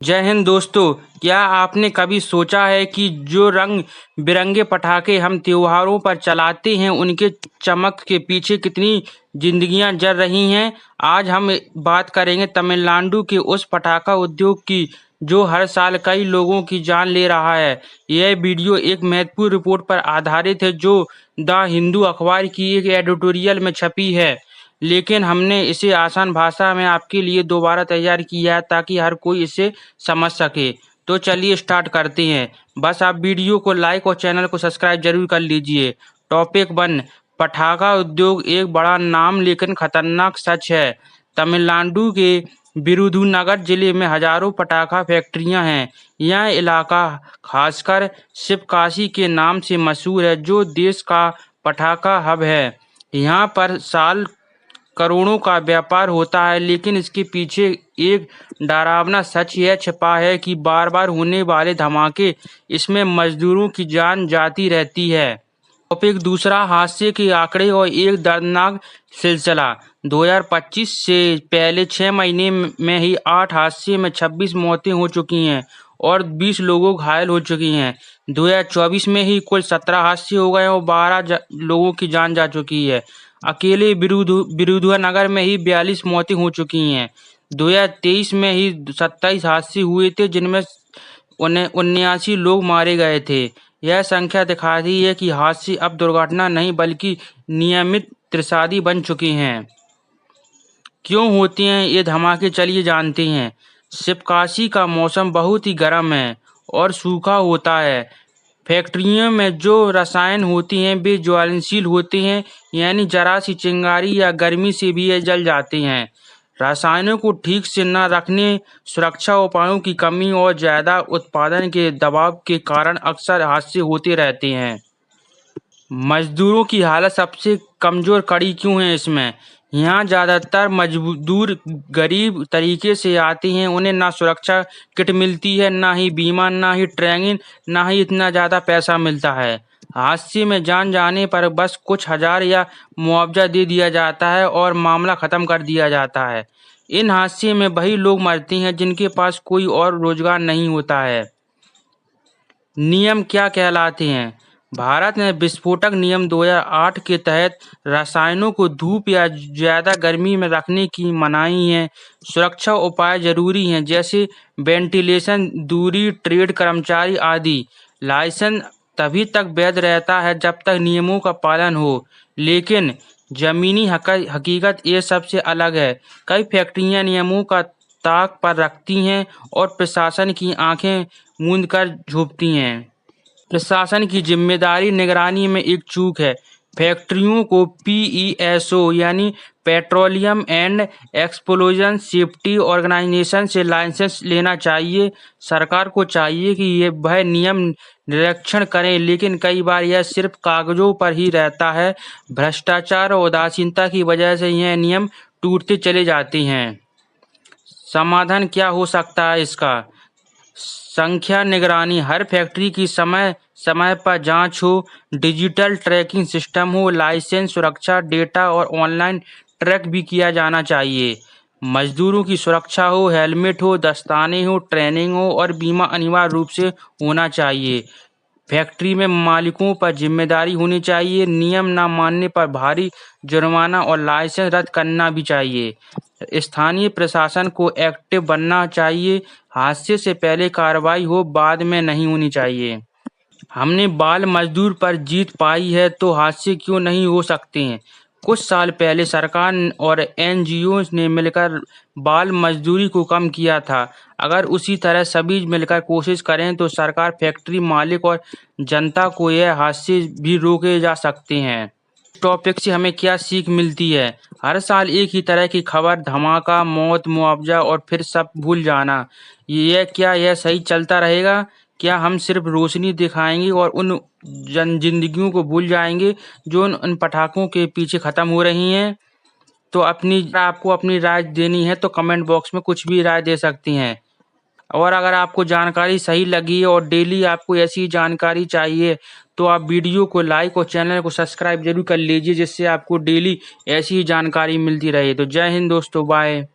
जय हिंद दोस्तों। क्या आपने कभी सोचा है कि जो रंग बिरंगे पटाखे हम त्योहारों पर चलाते हैं उनके चमक के पीछे कितनी जिंदगियां जल रही हैं। आज हम बात करेंगे तमिलनाडु के उस पटाखा उद्योग की जो हर साल कई लोगों की जान ले रहा है। यह वीडियो एक महत्वपूर्ण रिपोर्ट पर आधारित है जो द हिंदू अखबार की एक एडिटोरियल में छपी है, लेकिन हमने इसे आसान भाषा में आपके लिए दोबारा तैयार किया है ताकि हर कोई इसे समझ सके। तो चलिए स्टार्ट करते हैं। बस आप वीडियो को लाइक और चैनल को सब्सक्राइब जरूर कर लीजिए। टॉपिक 1, पटाखा उद्योग एक बड़ा नाम लेकिन खतरनाक सच है। तमिलनाडु के विरुधुनगर जिले में हजारों पटाखा फैक्ट्रियां हैं। यह इलाका खासकर शिवकाशी के नाम से मशहूर है जो देश का पटाखा हब है। यहाँ पर साल करोड़ों का व्यापार होता है, लेकिन इसके पीछे एक डरावना सच यह छिपा है कि बार बार होने वाले धमाके इसमें मजदूरों की जान जाती रहती है। टॉपिक 2, हादसे के आंकड़े और एक दर्दनाक सिलसिला। 2025 से पहले 6 महीने में ही 8 हादसे में 26 मौतें हो चुकी हैं और 20 लोगों घायल हो चुकी हैं। 2024 में ही कुल 17 हादसे हो गए और 12 लोगों की जान जा चुकी है। अकेले विरुधुनगर में ही 42 मौतें हो चुकी हैं। 2023 में ही 27 हादसे हुए थे जिनमें 79 लोग मारे गए थे। यह संख्या दिखाती है कि हादसे अब दुर्घटना नहीं बल्कि नियमित त्रासदी बन चुके हैं। क्यों होते हैं ये धमाके, चलिए जानते हैं। शिवकाशी का मौसम बहुत ही गर्म है और सूखा होता है। फैक्ट्रियों में जो रसायन होती हैं वे ज्वलनशील होते हैं, यानी जरा सी चिंगारी या गर्मी से भी ये जल जाते हैं। रसायनों को ठीक से न रखने, सुरक्षा उपायों की कमी और ज़्यादा उत्पादन के दबाव के कारण अक्सर हादसे होते रहते हैं। मजदूरों की हालत सबसे कमज़ोर कड़ी क्यों है इसमें। यहाँ ज़्यादातर मजदूर गरीब तरीके से आते हैं। उन्हें ना सुरक्षा किट मिलती है, ना ही बीमा, ना ही ट्रेनिंग, ना ही इतना ज़्यादा पैसा मिलता है। हादसे में जान जाने पर बस कुछ हजार या मुआवजा दे दिया जाता है और मामला ख़त्म कर दिया जाता है। इन हादसे में वही लोग मरते हैं जिनके पास कोई और रोजगार नहीं होता है। नियम क्या कहलाते हैं। भारत ने विस्फोटक नियम 2008 के तहत रसायनों को धूप या ज़्यादा गर्मी में रखने की मनाही है। सुरक्षा उपाय जरूरी हैं जैसे वेंटिलेशन, दूरी, ट्रेड कर्मचारी आदि। लाइसेंस तभी तक वैध रहता है जब तक नियमों का पालन हो, लेकिन जमीनी हकीकत ये सबसे अलग है। कई फैक्ट्रियां नियमों का ताक पर रखती हैं और प्रशासन की आंखें मूंद कर झुकती हैं। प्रशासन की जिम्मेदारी निगरानी में एक चूक है। फैक्ट्रियों को पीईएसओ यानी petroleum and explosion safety organisation से लाइसेंस लेना चाहिए। सरकार को चाहिए कि वह नियम निरीक्षण करें, लेकिन कई बार यह सिर्फ कागजों पर ही रहता है। भ्रष्टाचार और उदासीनता की वजह से यह नियम टूटते चले जाते हैं। समाधान क्या हो सकता है इसका। संख्या निगरानी, हर फैक्ट्री की समय समय पर जांच हो, डिजिटल ट्रैकिंग सिस्टम हो, लाइसेंस सुरक्षा डेटा और ऑनलाइन ट्रैक भी किया जाना चाहिए। मजदूरों की सुरक्षा हो, हेलमेट हो, दस्ताने हो, ट्रेनिंग हो और बीमा अनिवार्य रूप से होना चाहिए। फैक्ट्री में मालिकों पर जिम्मेदारी होनी चाहिए। नियम न मानने पर भारी जुर्माना और लाइसेंस रद्द करना भी चाहिए। स्थानीय प्रशासन को एक्टिव बनना चाहिए। हादसे से पहले कार्रवाई हो, बाद में नहीं होनी चाहिए। हमने बाल मजदूर पर जीत पाई है तो हादसे क्यों नहीं हो सकते हैं। कुछ साल पहले सरकार और एनजीओ ने मिलकर बाल मजदूरी को कम किया था। अगर उसी तरह सभी मिलकर कोशिश करें तो सरकार, फैक्ट्री मालिक और जनता को यह हादसे भी रोके जा सकते हैं। टॉपिक से हमें क्या सीख मिलती है। हर साल एक ही तरह की खबर, धमाका, मौत, मुआवजा और फिर सब भूल जाना। यह सही चलता रहेगा। क्या हम सिर्फ रोशनी दिखाएंगे और उन जिंदगियों को भूल जाएंगे जो उन पटाखों के पीछे ख़त्म हो रही हैं। तो आपको अपनी राय देनी है तो कमेंट बॉक्स में कुछ भी राय दे सकती हैं। और अगर आपको जानकारी सही लगी और डेली आपको ऐसी जानकारी चाहिए तो आप वीडियो को लाइक और चैनल को सब्सक्राइब जरूर कर लीजिए, जिससे आपको डेली ऐसी ही जानकारी मिलती रहे। तो जय हिंद दोस्तों, बाय।